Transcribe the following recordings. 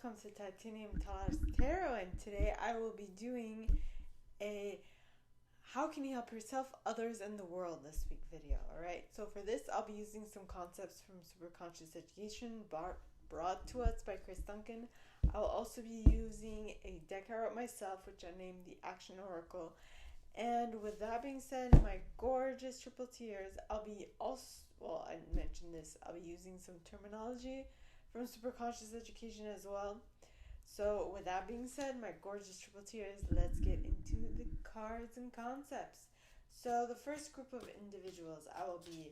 welcome to titaniumtalarstarot, and today I will be doing a how can you help yourself, others, and the world this week video. Alright, so for this I'll be using some concepts from Superconscious Education brought to us by Chris Duncan. I will also be using a deck I wrote myself, which I named the Action Oracle. And with that being said, my gorgeous triple tears, I'll be I mentioned this, I'll be using some terminology from Superconscious Education as well. So with that being said, my gorgeous triple tears, let's get into the cards and concepts. So the first group of individuals I will be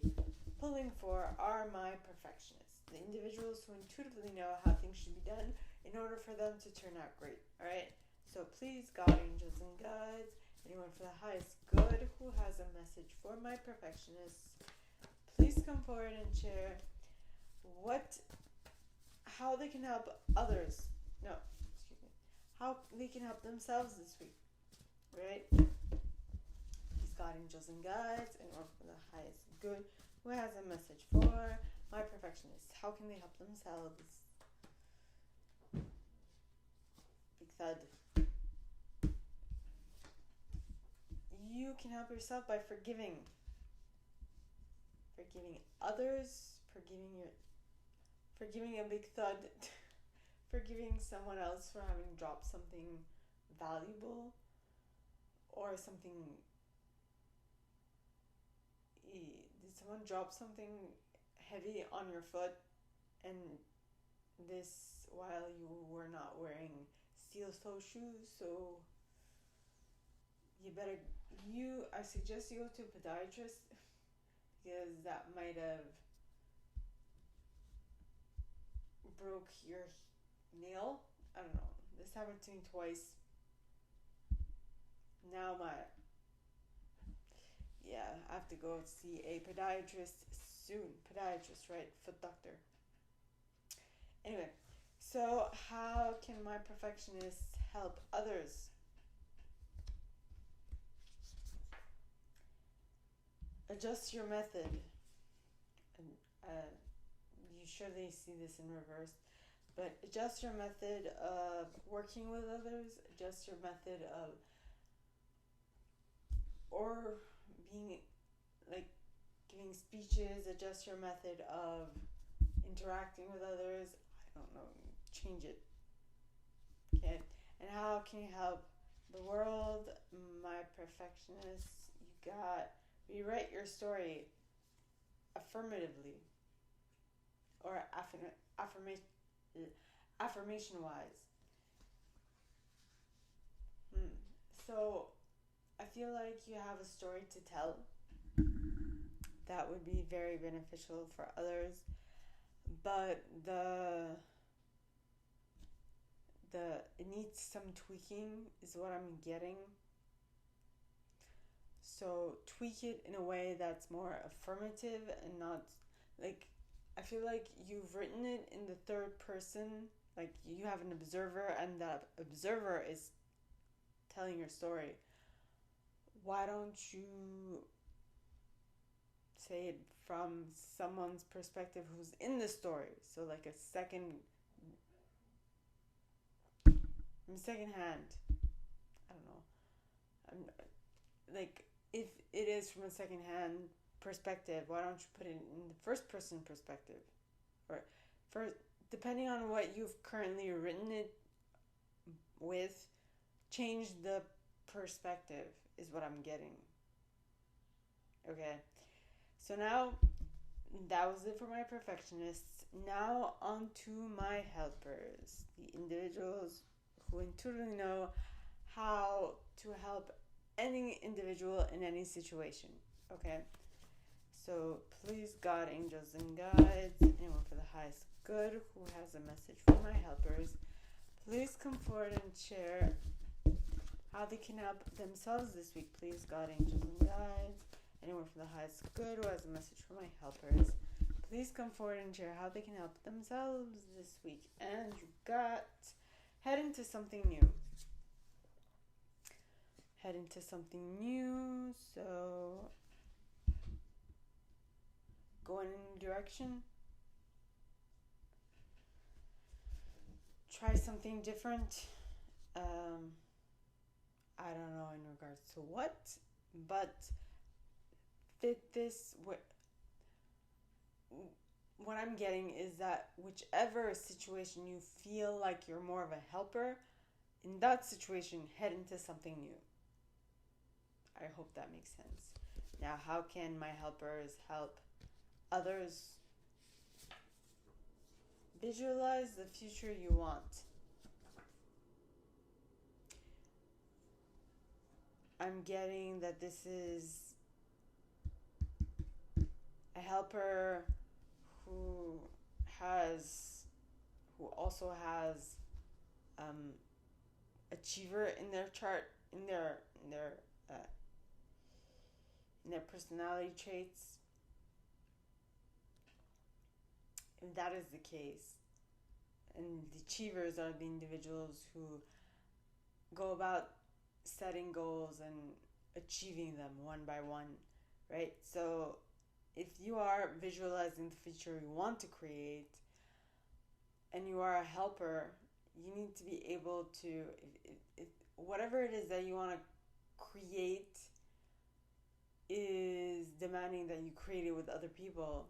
pulling for are my perfectionists, the individuals who intuitively know how things should be done in order for them to turn out great. Alright, so please, God, angels, and guides, anyone for the highest good who has a message for my perfectionists, please come forward and share how they can help others. How they can help themselves this week. Right? Please, God, angels, and guides, anyone for the highest good who has a message for my perfectionists. How can they help themselves? Big thud. You can help yourself by forgiving others, forgiving a big thud, forgiving someone else for having dropped something valuable or something. Did someone drop something heavy on your foot, and this while you were not wearing steel toe shoes? So I suggest you go to a podiatrist, because that might have broke your nail. I don't know. This happened to me twice. Now I have to go see a podiatrist soon. Podiatrist, right? Foot doctor. Anyway, so how can my perfectionists help others? Adjust your method. You surely see this in reverse, but adjust your method of working with others, adjust your method of, or being like giving speeches, adjust your method of interacting with others. I don't know, change it. Okay, and how can you help the world? My perfectionists, you got rewrite your story affirmatively, or affirmation wise. So I feel like you have a story to tell that would be very beneficial for others, but it needs some tweaking is what I'm getting. So tweak it in a way that's more affirmative and not like, I feel like you've written it in the third person, like you have an observer and that observer is telling your story. Why don't you say it from someone's perspective who's in the story? So like a second hand. I don't know. Like, if it is from a second-hand perspective, why don't you put it in the first-person perspective? Or, depending on what you've currently written it with, change the perspective is what I'm getting. Okay, so now that was it for my perfectionists. Now on to my helpers, the individuals who intuitively know how to help any individual in any situation. Okay, so please, God, angels, and guides, anyone for the highest good who has a message for my helpers, please come forward and share how they can help themselves this week. Please, God, angels, and guides, anyone for the highest good who has a message for my helpers, please come forward and share how they can help themselves this week. And you got head into something new. So go in a new direction. try something different. I don't know in regards to what, but fit this. What I'm getting is that whichever situation you feel like you're more of a helper, in that situation, head into something new. I hope that makes sense. Now, how can my helpers help others? Visualize the future you want. I'm getting that this is a helper who also has achiever in their chart, in their personality traits. If that is the case, and the achievers are the individuals who go about setting goals and achieving them one by one, right? So if you are visualizing the future you want to create and you are a helper, you need to be able to, if whatever it is that you want to create is demanding that you create it with other people,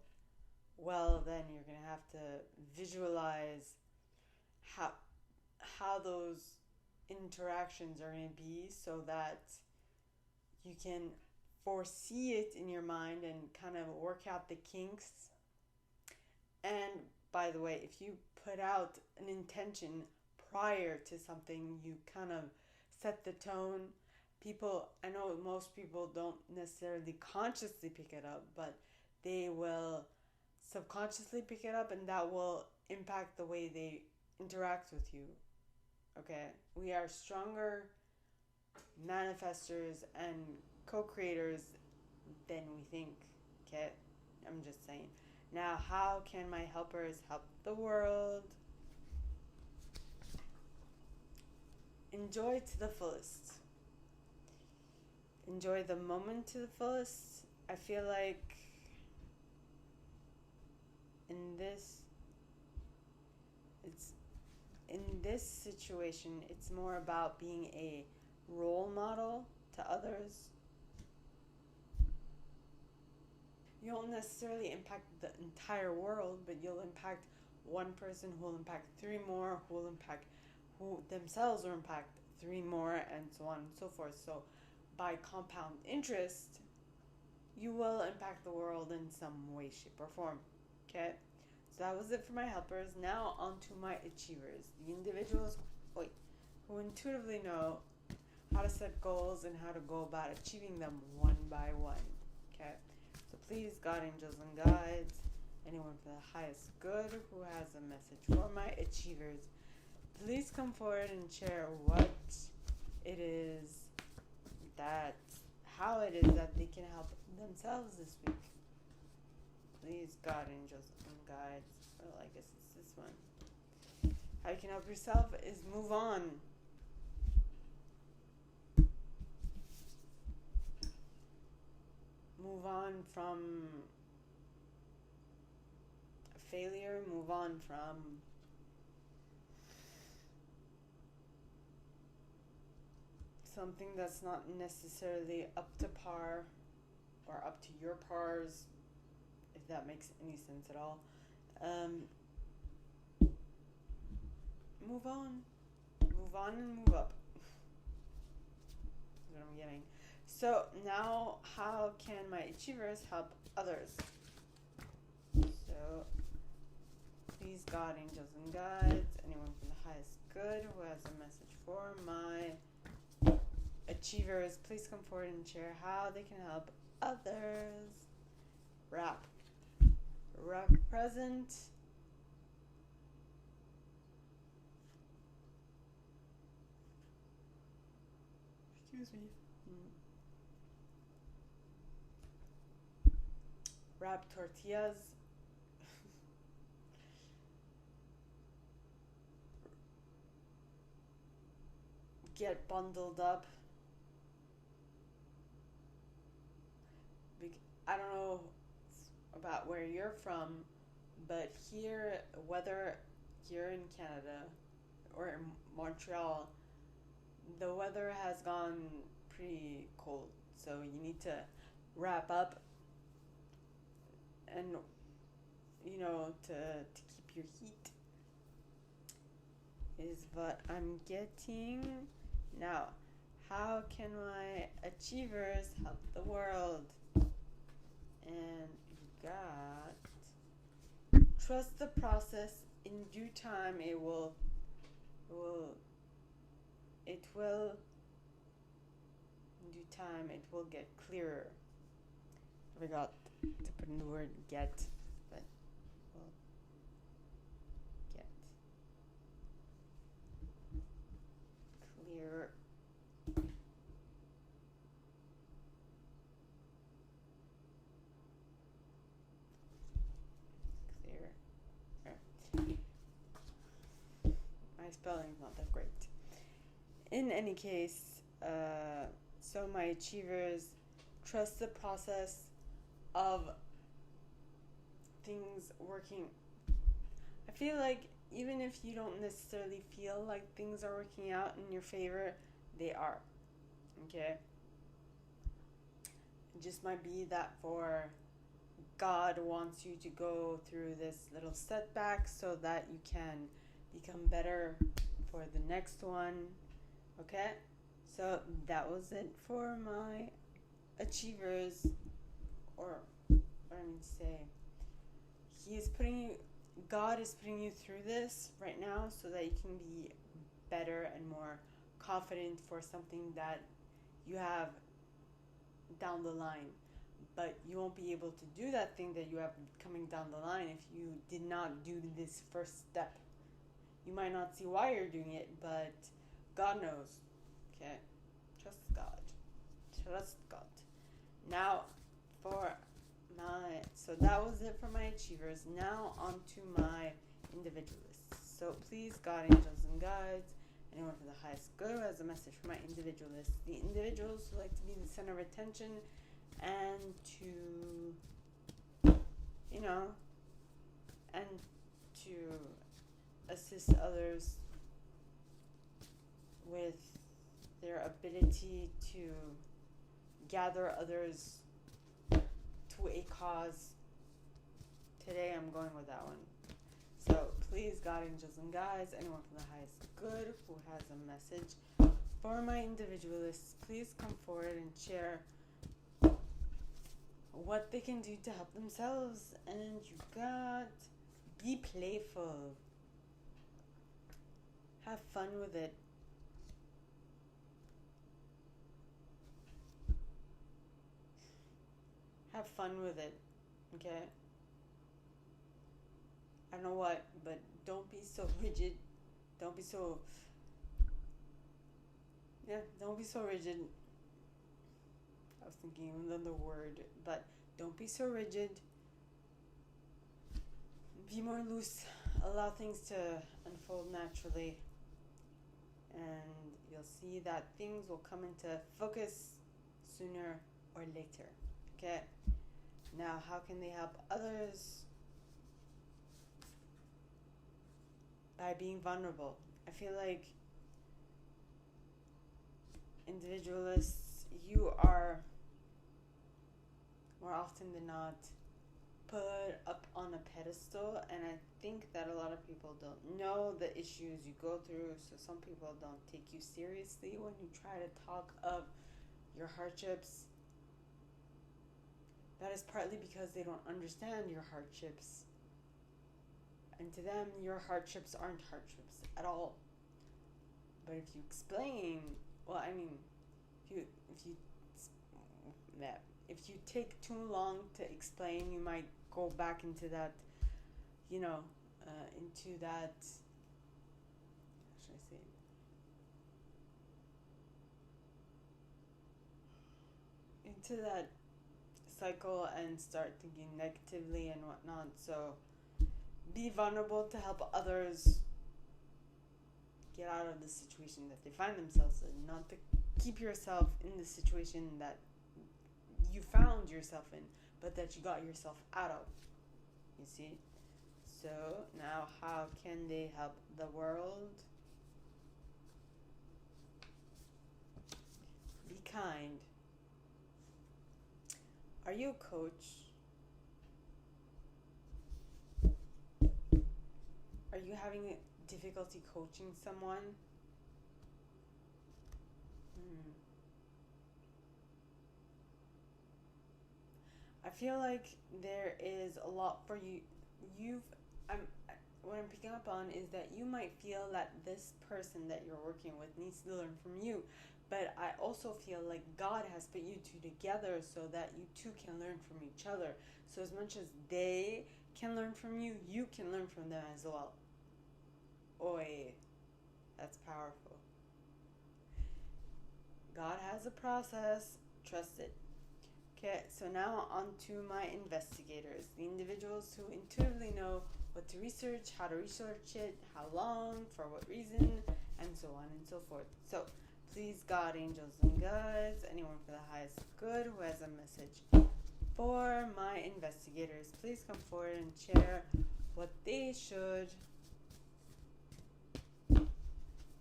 well, then you're going to have to visualize how those interactions are going to be so that you can foresee it in your mind and kind of work out the kinks. And by the way, if you put out an intention prior to something, you kind of set the tone. I know most people don't necessarily consciously pick it up, but they will subconsciously pick it up, and that will impact the way they interact with you. Okay? We are stronger manifestors and co-creators than we think. Okay? I'm just saying. Now, how can my helpers help the world? Enjoy to the fullest. Enjoy the moment to the fullest. I feel like in this situation, it's more about being a role model to others. You won't necessarily impact the entire world, but you'll impact one person who will impact three more, who themselves will impact three more, and so on and so forth. So by compound interest, you will impact the world in some way, shape, or form. Okay? So that was it for my helpers. Now on to my achievers. The individuals who intuitively know how to set goals and how to go about achieving them one by one. Okay? So please, God, angels, and guides, anyone for the highest good who has a message for my achievers, please come forward and share how it is that they can help themselves this week. Please, God, angels, and guides. Well, I guess it's this one. How you can help yourself is move on. Move on from failure. Move on from something that's not necessarily up to par or up to your pars, if that makes any sense at all. Move on and move up. That's what I'm getting. So now, how can my achievers help others? So please, God, angels, and guides, anyone from the highest good who has a message for my achievers, please come forward and share how they can help others. Represent. Excuse me. Wrap tortillas. Get bundled up. I don't know about where you're from, but here, weather here in Canada, or in Montreal, the weather has gone pretty cold, so you need to wrap up and to keep your heat is what I'm getting. Now, how can my achievers help the world? And you got trust the process. In due time it will in due time it will get clearer. I forgot to put in the word get, but we'll get clearer. My spelling is not that great. In any case, so my achievers trust the process of things working. I feel like even if you don't necessarily feel like things are working out in your favor, they are. Okay? It just might be that for God wants you to go through this little setback so that you can become better for the next one. Okay? So that was it for my achievers, or what I mean to say. God is putting you through this right now so that you can be better and more confident for something that you have down the line. But you won't be able to do that thing that you have coming down the line if you did not do this first step. You might not see why you're doing it, but God knows. Okay? Trust God. Trust God. Now, so that was it for my achievers. Now on to my individualists. So please, God, angels, and guides, anyone for the highest good who has a message for my individualists. The individuals who like to be the center of attention and to, and to assist others with their ability to gather others to a cause. Today I'm going with that one. So please, God, angels, and guides, anyone from the highest good who has a message for my individualists, please come forward and share what they can do to help themselves. And you got, be playful. Have fun with it. Have fun with it, okay? I don't know what, but don't be so rigid. Don't be so rigid. I was thinking of another word, but don't be so rigid. Be more loose. Allow things to unfold naturally. And you'll see that things will come into focus sooner or later. Okay? Now, how can they help others? By being vulnerable. I feel like individualists, you are more often than not put up on a pedestal, and I think that a lot of people don't know the issues you go through, so some people don't take you seriously when you try to talk of your hardships. That is partly because they don't understand your hardships. And to them, your hardships aren't hardships at all. But if you explain, if you take too long to explain, you might go back into that, into that, how should I say it? Into that cycle and start thinking negatively and whatnot. So be vulnerable to help others get out of the situation that they find themselves in, not to keep yourself in the situation that you found yourself in, but that you got yourself out of. You see? So now how can they help the world? kind. Are you a coach? Are you having difficulty coaching someone? I feel like there is a lot for you. What I'm picking up on is that you might feel that this person that you're working with needs to learn from you. But I also feel like God has put you two together so that you two can learn from each other. So as much as they can learn from you, you can learn from them as well. Oi, that's powerful. God has a process. Trust it. Okay, so now on to my investigators, the individuals who intuitively know what to research, how to research it, how long, for what reason, and so on and so forth. So, please, God, angels, and guides, anyone for the highest good who has a message for my investigators, please come forward and share what they should,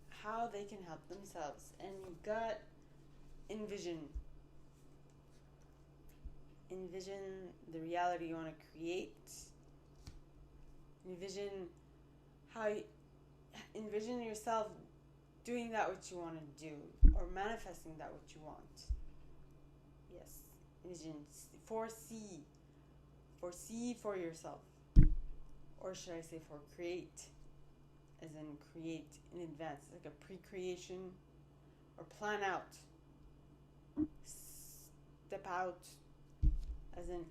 how they can help themselves. And you got envision the reality you want to create. Envision yourself doing that which you want to do, or manifesting that which you want. Yes, envision, foresee for yourself, or should I say create, as in create in advance, like a pre-creation, or plan out, step out, as in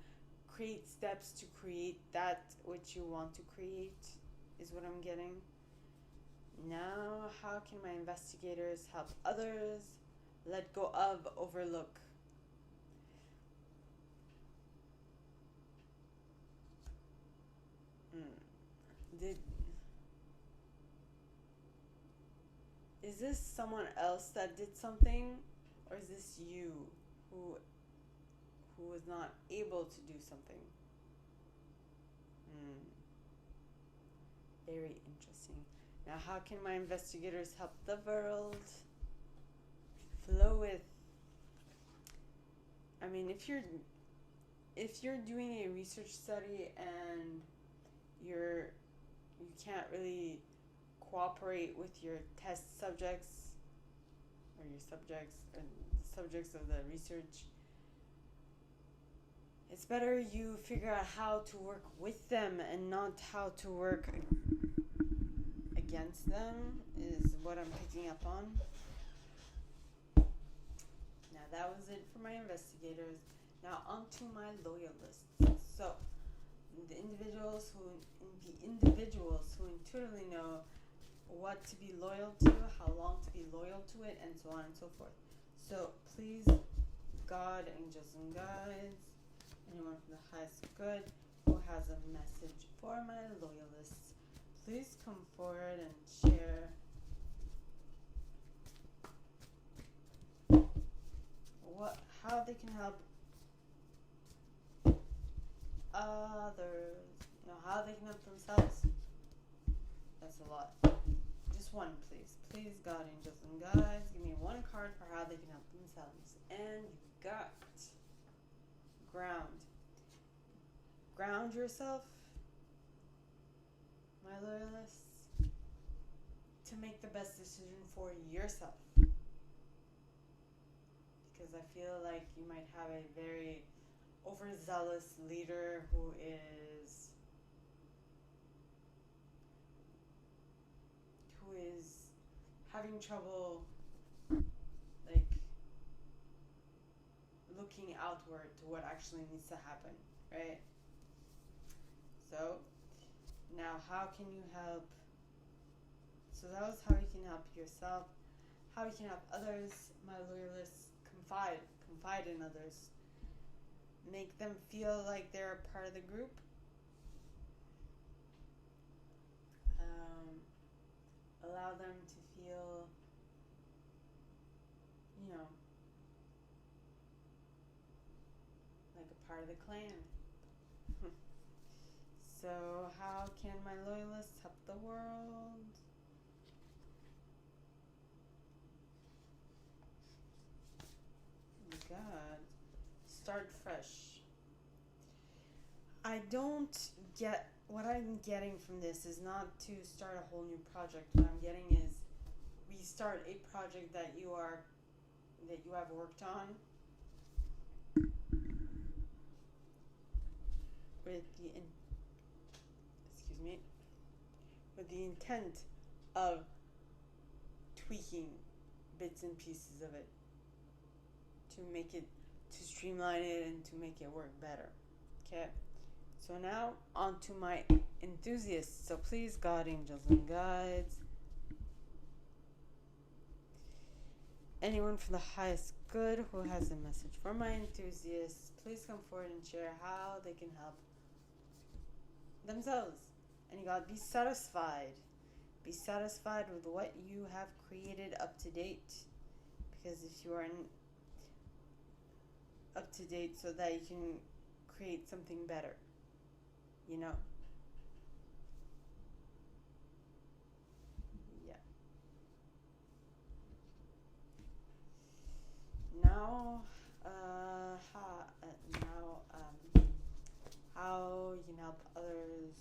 create steps to create that which you want to create, is what I'm getting. Now, how can my investigators help others let go of, overlook? Is this someone else that did something, or is this you who was not able to do something? Very interesting. Now, how can my investigators help the world flow with? I mean, if you're doing a research study and you can't really cooperate with your test subjects or your subjects and subjects of the research, it's better you figure out how to work with them and not how to work against them, is what I'm picking up on. Now, that was it for my investigators. Now, on to my loyalists. So, the individuals who intuitively know what to be loyal to, how long to be loyal to it, and so on and so forth. So, please, God, angels, and guides, anyone from the highest good who has a message for my loyalists, please come forward and share how they can help others. No, how they can help themselves. That's a lot. Just one, please. Please, God, angels, and guides, give me one card for how they can help themselves. And you got ground. Ground yourself, my loyalists, to make the best decision for yourself. Because I feel like you might have a very overzealous leader who is having trouble, like, looking outward to what actually needs to happen, right? So, now how can you help? So that was how you can help yourself, how you can help others, my loyalists. Confide in others. Make them feel like they're a part of the group. Allow them to feel, like a part of the clan. So how can my loyalists help the world? God. Start fresh. I don't get... What I'm getting from this is not to start a whole new project. What I'm getting is restart a project that you have worked on with with the intent of tweaking bits and pieces of it to streamline it and to make it work better. Okay, so now on to my enthusiasts. So please, God, angels, and guides, anyone from the highest good who has a message for my enthusiasts, please come forward and share how they can help themselves. And God, be satisfied. Be satisfied with what you have created up to date. Because if you aren't up to date, so that you can create something better, you know. Yeah. Now, how you can help others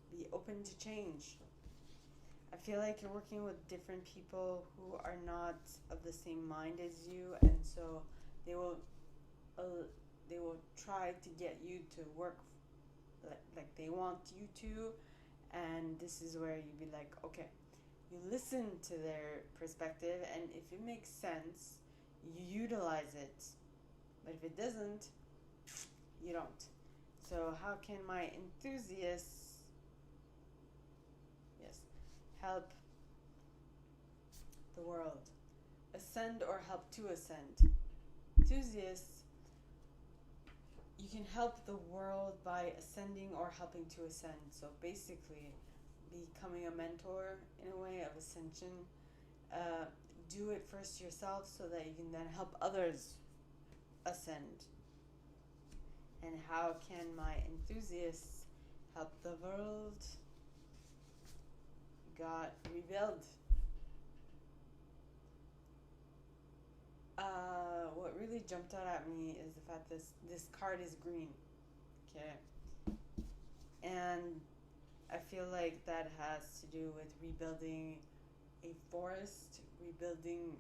be open to change. I feel like you're working with different people who are not of the same mind as you, and so they will try to get you to work like they want you to, and this is where you'd be like, okay, you listen to their perspective, and if it makes sense, you utilize it. But if it doesn't, you don't. So how can my enthusiasts, help the world ascend or help to ascend? Enthusiasts, you can help the world by ascending or helping to ascend. So basically, becoming a mentor in a way of ascension. Do it first yourself so that you can then help others ascend. And how can my enthusiasts help the world? God, rebuild. What really jumped out at me is the fact that this card is green. Okay. And I feel like that has to do with rebuilding a forest, rebuilding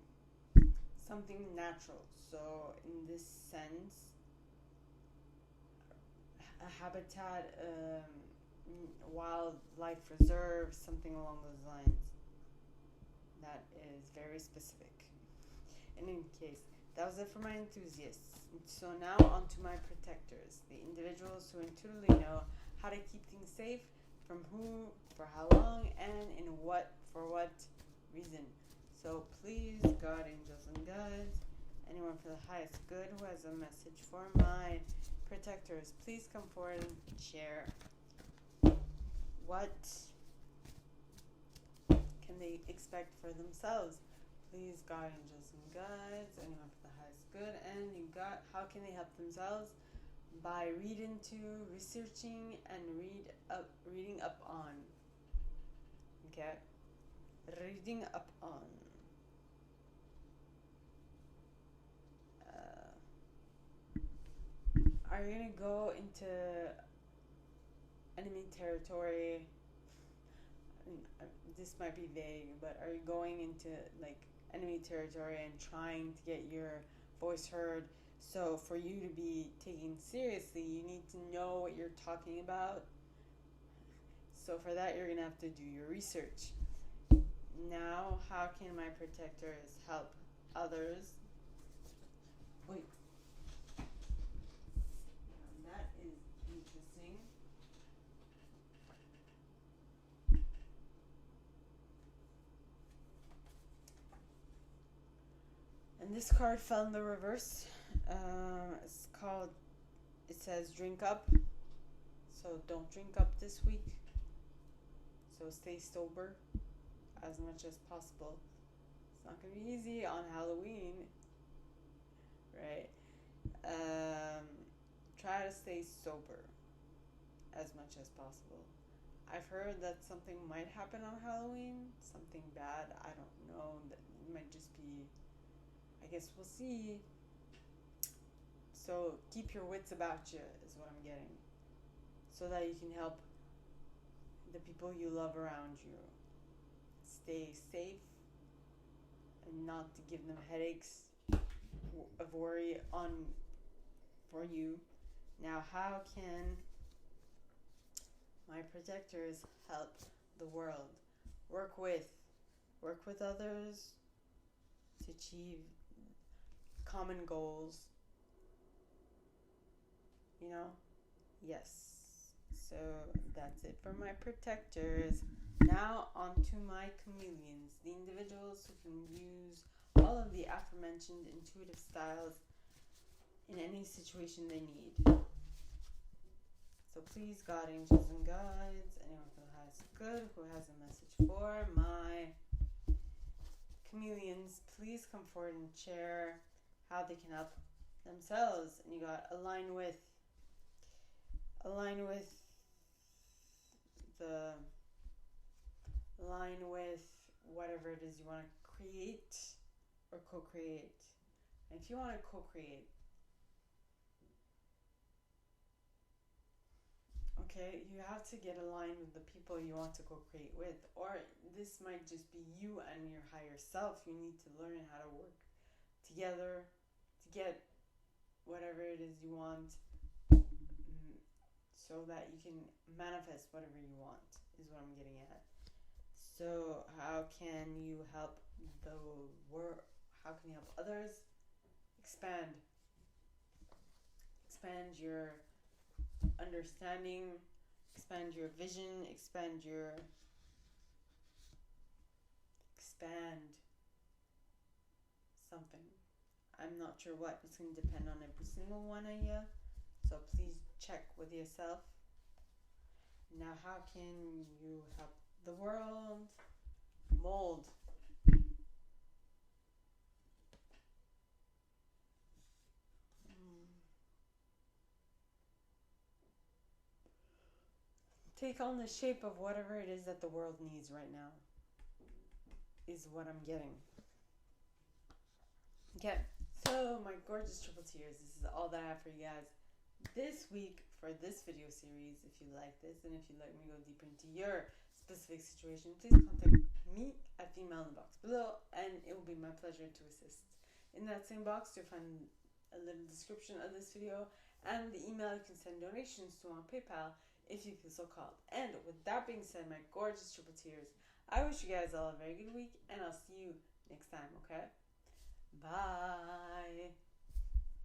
something natural. So in this sense, a habitat, wildlife reserve, something along those lines. That is very specific. In any case, that was it for my enthusiasts. So now on to my protectors, the individuals who intuitively know how to keep things safe, from who, for how long, and for what reason. So please, God, angels, and guides, anyone for the highest good who has a message for my protectors, please come forward and share. What can they expect for themselves? Please, God, angels, and guides, anyone for the highest good, and how can they help themselves? By researching, and reading up on. Okay? Reading up on. Are you going to go into enemy territory? This might be vague, but are you going into enemy territory and trying to get your voice heard? So for you to be taken seriously, you need to know what you're talking about. So for that, you're going to have to do your research. Now, how can my protectors help others? Wait. That is interesting. And this card fell in the reverse. It says drink up. So don't drink up this week. So stay sober as much as possible. It's not going to be easy on Halloween, right? Try to stay sober as much as possible. I've heard that something might happen on Halloween, something bad. I don't know. That it might just be I guess we'll see. So keep your wits about you is what I'm getting, so that you can help the people you love around you stay safe and not to give them headaches of worry on for you. Now, how can my protectors help the world? Work with others to achieve common goals. You know? Yes. So that's it for my protectors. Now on to my chameleons, the individuals who can use all of the aforementioned intuitive styles in any situation they need. So please, God, angels, and guides, anyone who has good, who has a message for my chameleons, please come forward and share how they can help themselves. And you got align with whatever it is you want to create or co-create. And if you want to co-create, okay, you have to get aligned with the people you want to co-create with, or this might just be you and your higher self. You need to learn how to work together to get whatever it is you want, so that you can manifest whatever you want, is what I'm getting at. So how can you help the world? How can you help others? Expand your understanding, expand your vision, expand something. I'm not sure what. It's going to depend on every single one of you. So please check with yourself. Now, how can you help the world? Mold. Take on the shape of whatever it is that the world needs right now, is what I'm getting. Okay, so my gorgeous triple tears, this is all that I have for you guys this week for this video series. If you like this, and if you'd like me to go deeper into your specific situation, please contact me at the email in the box below, and it will be my pleasure to assist. In that same box, you'll find a little description of this video and the email you can send donations to on PayPal if you feel so called. And with that being said, my gorgeous triple tears, I wish you guys all a very good week, and I'll see you next time, okay? Bye.